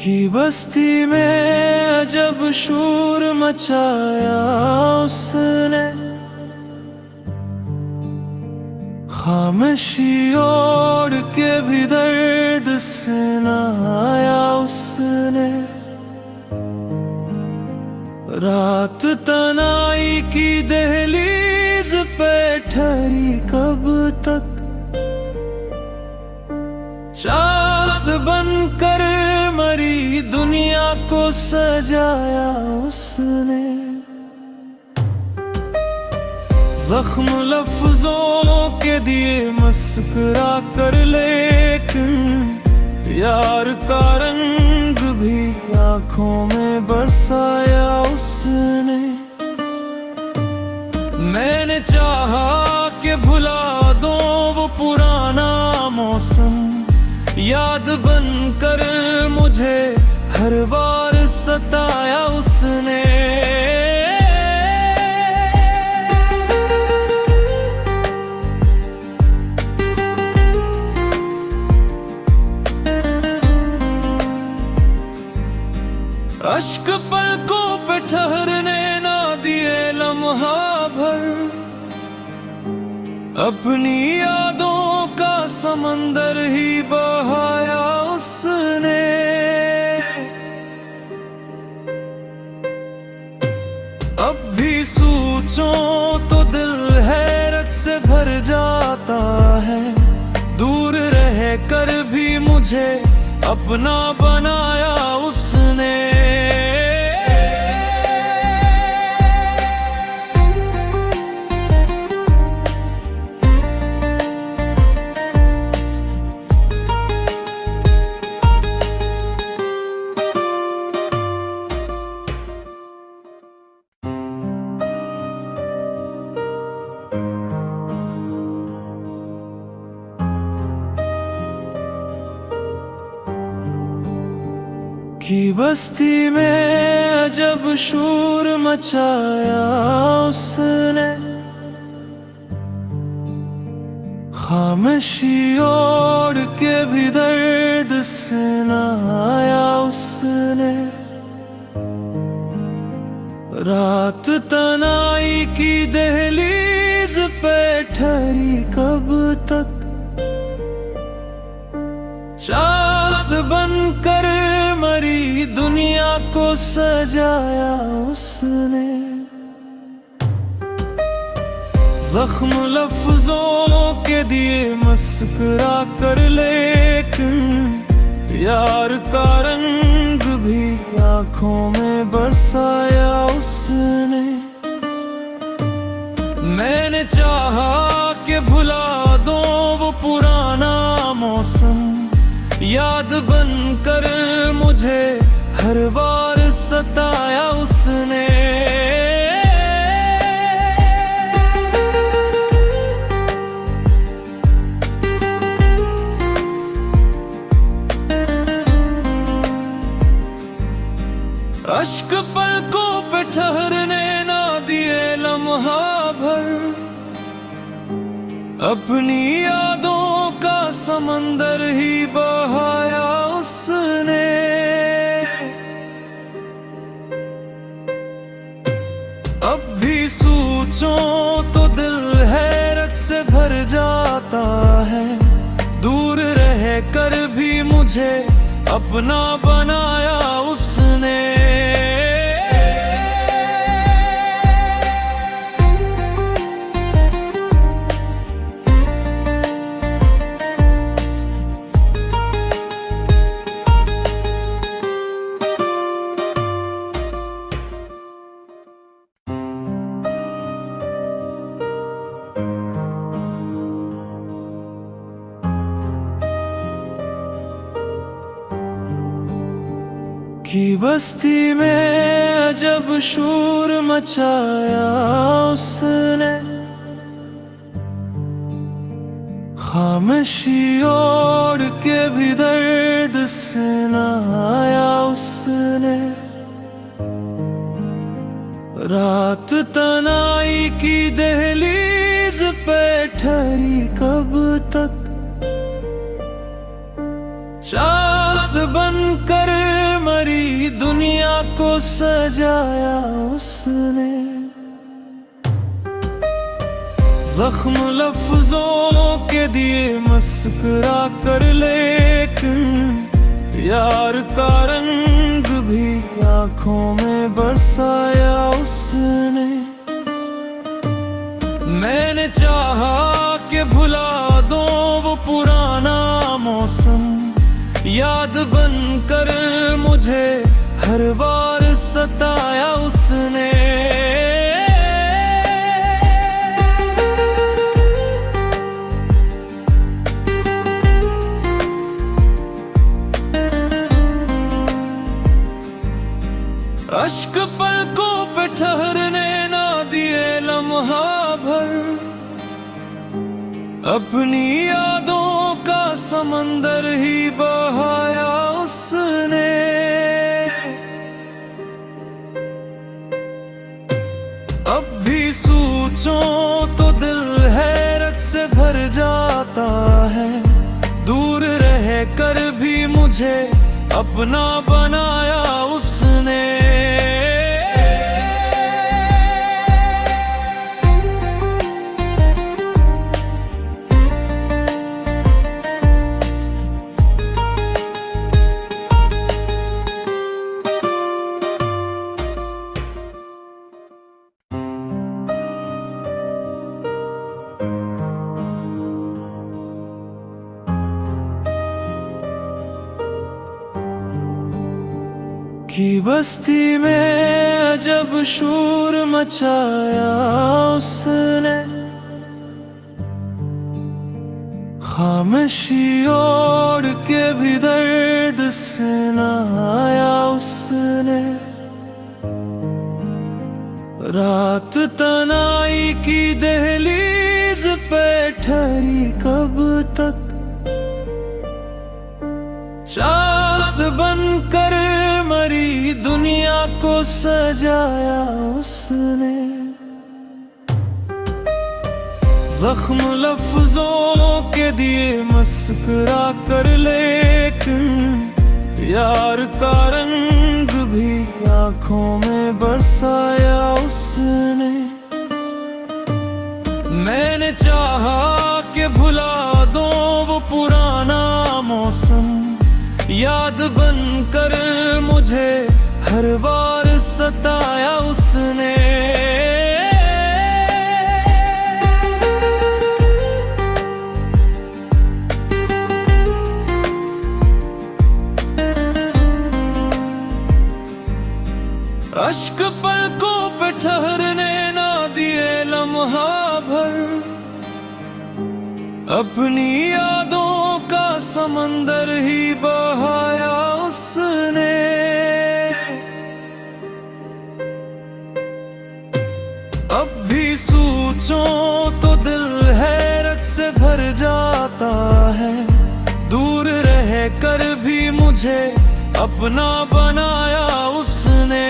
की बस्ती में अजब शोर मचाया उसने, खामोशी ओढ़ के भी दर्द से नहाया उसने। रात तनाई की दहलीज पे ठहरी कब तक, चाँद बनकर मरी दुनिया को सजाया उसने। जख्म लफ्जों के दिए मुस्कुरा कर, लेकिन यार का रंग भी आंखों में बसाया उसने। मैंने चाहा कि भुला दो वो पुराना मौसम, याद बनकर मुझे हर बार सताया उसने। अश्क पलकों पे ठहरने ना दिए लम्हा भर, अपनी यादों का समंदर ही बहाया उसने। अब भी सोचो तो दिल हैरत से भर जाता है, दूर रह कर भी मुझे अपना बनाया उसने। की बस्ती में अजब शोर मचाया उसने, खामोशी ओढ़ के भी दर्द से नहाया उसने। रात तनाई की दहलीज पे ठहरी कब तक, चाँद बनकर मरी दुनिया को सजाया उसने। जख्म लफ्जों के दिए मुस्कुरा कर, लेकिन यार का रंग भी आंखों में बसाया उसने। मैंने चाहा कि भुला दो वो पुराना मौसम, याद बनकर मुझे हर बार सताया उसने। अश्क पलकों पे ठहरने ना दिए लम्हा भर, अपनी यादों का समंदर ही बहाया उसने। अब भी सोचो तो दिल हैरत से भर जाता है, दूर रह कर भी मुझे अपना बनाया उसने। की बस्ती में अजब शोर मचाया उसने, खामोशी ओढ़ के भी दर्द से नहाया उसने। रात तनाई की दहलीज पे ठहरी कब तक, चाँद बनकर को सजाया उसने। जख्म लफ्जों के दिए मस्कुरा कर, लेकिन यार का रंग भी आंखों में बसाया उसने। मैंने चाहा कि भुला दो वो पुराना मौसम, याद बनकर मुझे हर बार सताया उसने। अश्क पलकों पे ठहरने ना दिए लम्हा भर, अपनी यादों का समंदर ही बहाया उसने। अब भी सोचो तो दिल हैरत से भर जाता है, दूर रह कर भी मुझे अपना बनाया उसने। की बस्ती में जब शोर मचाया उसने, खामोशी ओढ़ के भी दर्द से नहाया उसने। रात तनाई की दहलीज पे ठहरी कब तक, चाँद बनकर मरी दुनिया को सजाया उसने। जख्म लफ्जों के दिए मस्कुरा कर, लेकिन यार का रंग भी आंखों में बसाया उसने। मैंने चाहा कि भुला दो वो पुराना मौसम, याद बनकर मुझे हर बार सताया उसने। अश्क पलकों पे ठहरने ना दिए लम्हा भर, अपनी यादों का समंदर ही बहाया उसने। अब भी सोचो तो दिल हैरत से भर जाता है, दूर रह कर भी मुझे अपना बनाया उसने।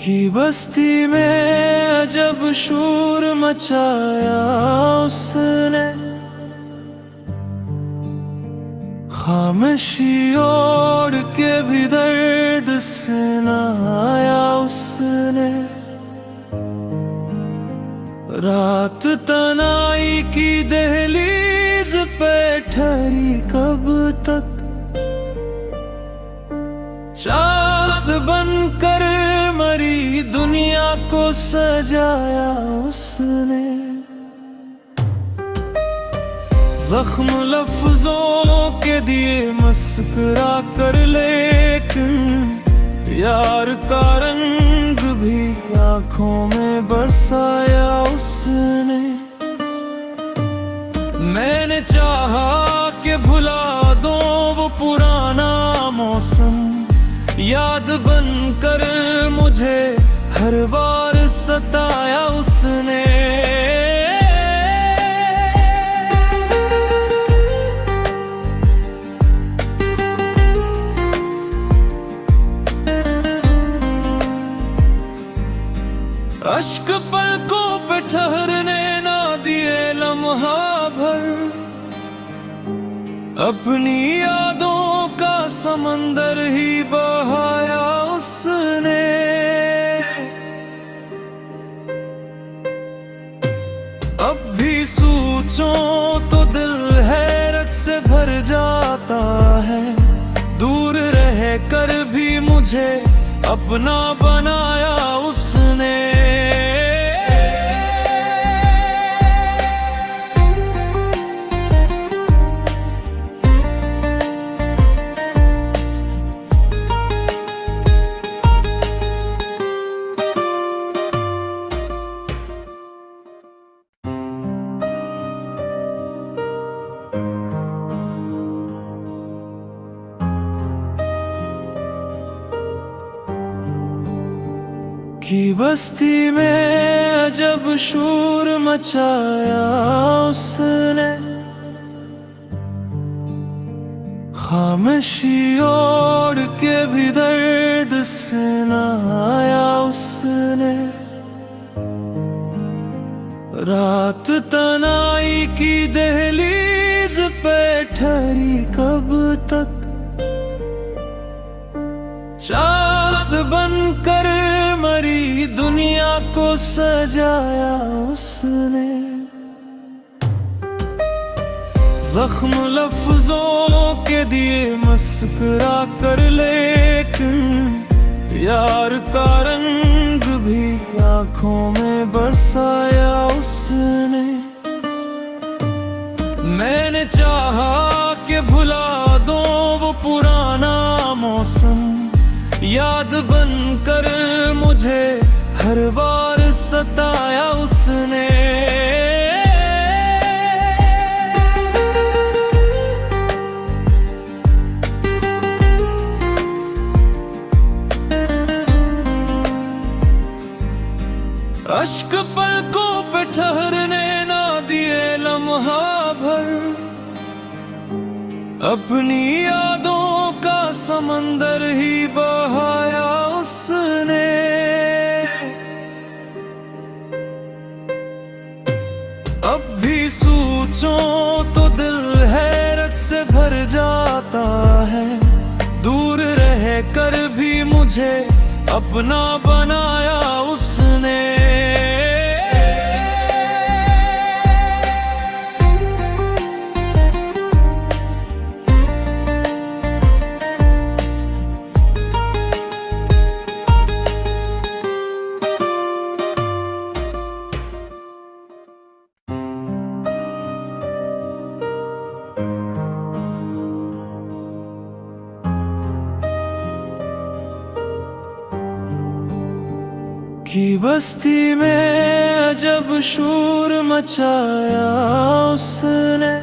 की बस्ती में जब शोर मचाया उसने, खामोशी ओढ़ के भी दर्द से नहाया उसने। रात तनाई की दहलीज पे ठहरी कब तक, चाँद बनकर मरी दुनिया को सजाया उसने। जख्म लफ्जों के दिए मस्कुरा कर, लेकिन यार का रंग भी आंखों में बसाया उसने। मैंने चाहा कि भुला दो वो पुराना मौसम, याद बनकर मुझे हर बार सताया उसने। अश्क पलकों पे ठहरने ना दिए लम्हा भर, अपनी यादों का समंदर ही बहाया उसने। अब भी सोचूं तो दिल हैरत से भर जाता है, दूर रह कर भी मुझे अपना बनाया उसने। की बस्ती में अजब शोर मचाया उसने, खामोशी ओढ़ के भी दर्द से नहाया उसने। रात तनाई की दहलीज पे ठहरी कब तक, चाँद बनकर मरी दुनिया को सजाया उसने। जख्म लफ्जों के दिए मुस्कुरा कर, लेकिन यार का रंग भी आंखों में बसाया उसने। मैंने चाहा कि भुला दो वो पुराना मौसम, याद बनकर मुझे हर बार सताया उसने। अश्क पलकों पे ठहरने ना दिए लम्हा भर, अपनी यादों का समंदर ही बहाया उसने। अब भी सोचूं तो दिल हैरत से भर जाता है, दूर रह कर भी मुझे अपना बनाया उसने। की बस्ती में अजब शोर मचाया उसने,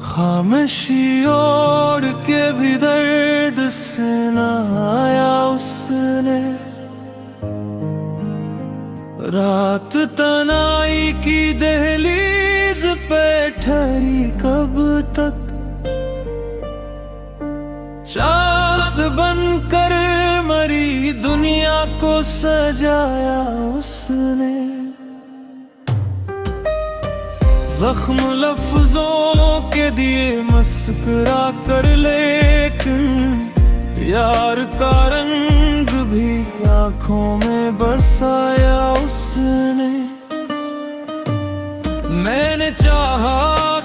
खामोशी ओढ़ के भी दर्द से नहाया उसने। रात तनाई की दहलीज पे ठहरी कब तक, चाँद बनकर मरी दुनिया को सजाया उसने। जख्म लफ्जों के दिए मुस्कुरा कर, लेकिन यार का रंग भी आंखों में बसाया उसने। मैंने चाहा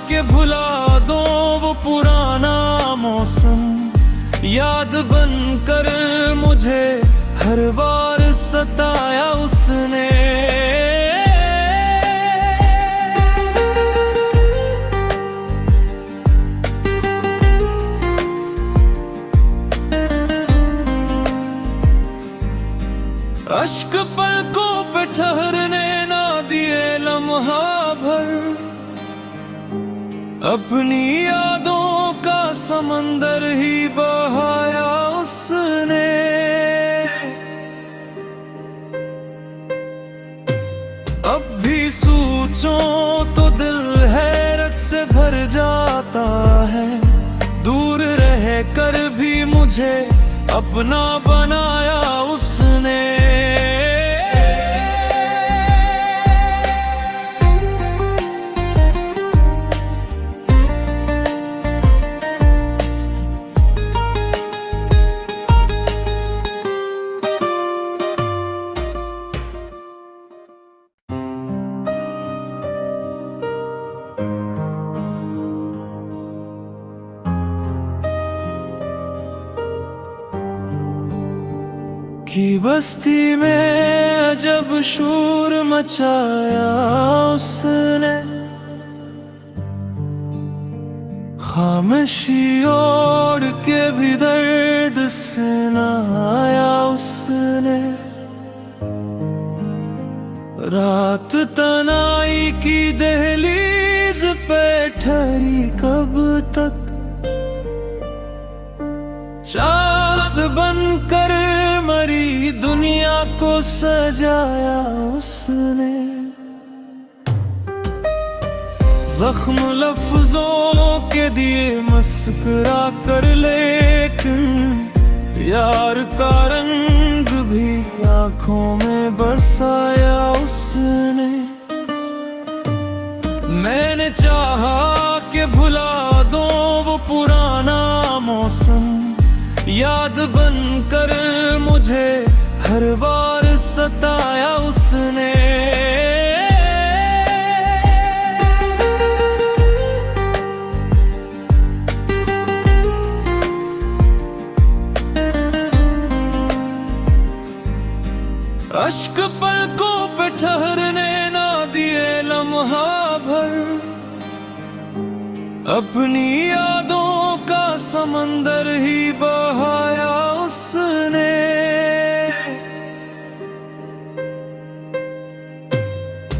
कि भुला दो वो पुराना मौसम, याद बनकर मुझे हर बार सताया उसने। अश्क पलकों पे ठहरने ना दिए लम्हा भर, अपनी यादों का समंदर ही बहाया उसने। अब भी सोचूं तो दिल हैरत से भर जाता है। दूर रह कर भी मुझे अपना बनाया उसने। की बस्ती में जब शोर मचाया उसने, खामोशी ओढ़ के भी दर्द से नहाया उसने। रात तनाई की दहलीज पे ठहरी कब तक, चाँद बनकर मरी दुनिया को सजाया उसने। जख्म लफ्जों के दिए मुस्कुरा कर, लेकिन प्यार का रंग भी आंखों में बसाया उसने। मैंने चाहा कि भुला दो वो पुराना मौसम, याद बनकर मुझे हर बार सताया उसने। अश्क पलकों पे ठहरने ना दिए लम्हा भर, अपनी यादों का समंदर ही बहाया उसने।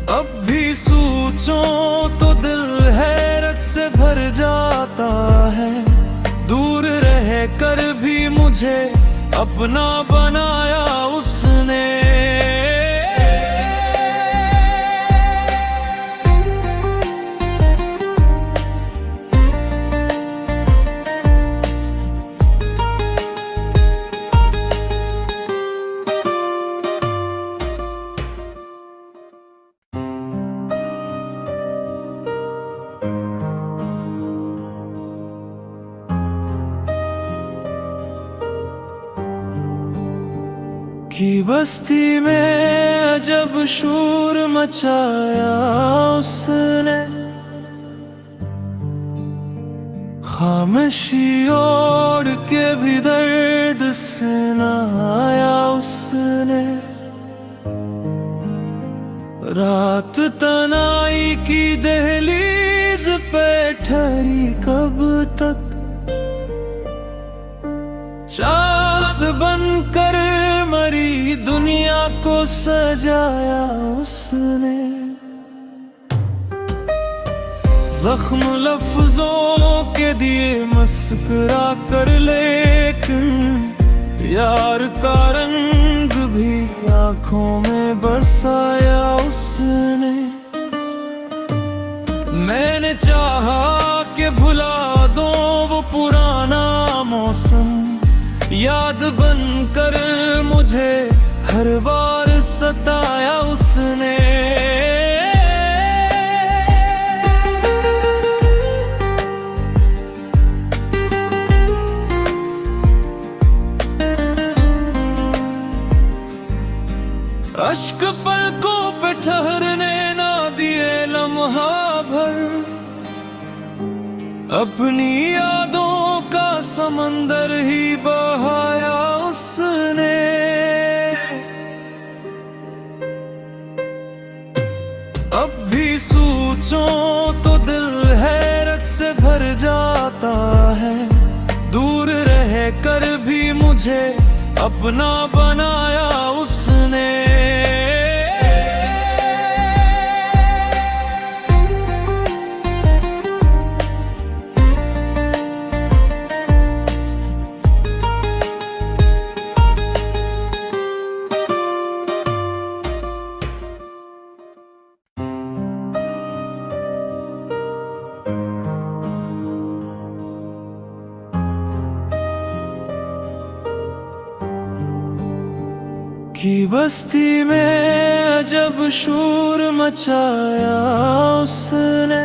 अब भी सोचूं तो दिल हैरत से भर जाता है। दूर रह कर भी मुझे अपना बनाया उसने। की बस्ती में जब शोर मचाया उसने, खामोशी ओढ़ के भी दर्द से नहाया उसने। रात तनाई की दहलीज पे ठहरी कब तक, चाँद बनकर मरी दुनिया को सजाया उसने। जख्म लफ्जों के दिए मुस्कुरा कर, लेकिन प्यार का रंग भी आंखों में बसाया उसने। मैंने चाहा कि भुला दो वो पुराना मौसम, याद बनकर मुझे हर बार सताया उसने। अश्क पलकों पे ठहरने ना दिए लम्हा भर, अपनी यादों का समंदर ही बहाया उसने। अब भी सोचूं तो दिल हैरत से भर जाता है। दूर रह कर भी मुझे अपना बनाया उसने। की बस्ती में अजब शोर मचाया उसने,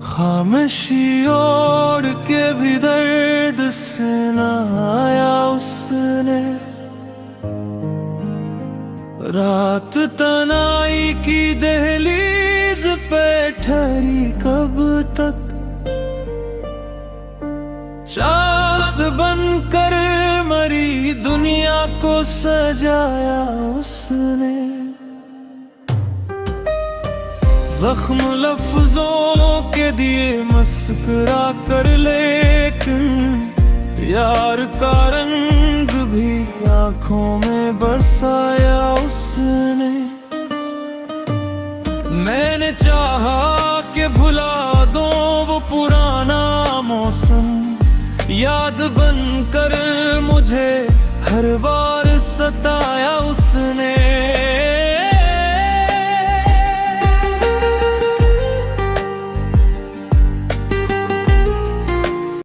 खामोशी ओढ़ के भी दर्द से नहाया उसने। रात तनाई की दहलीज पे ठहरी कब तक, चाँद बनकर मरी दुनिया को सजाया उसने। जख्म लफ्जों के दिए मुस्कुरा कर, लेकिन प्यार का रंग भी आंखों में बसाया उसने। मैंने चाहा कि भुला दो वो पुराना मौसम, याद बनकर मुझे हर बार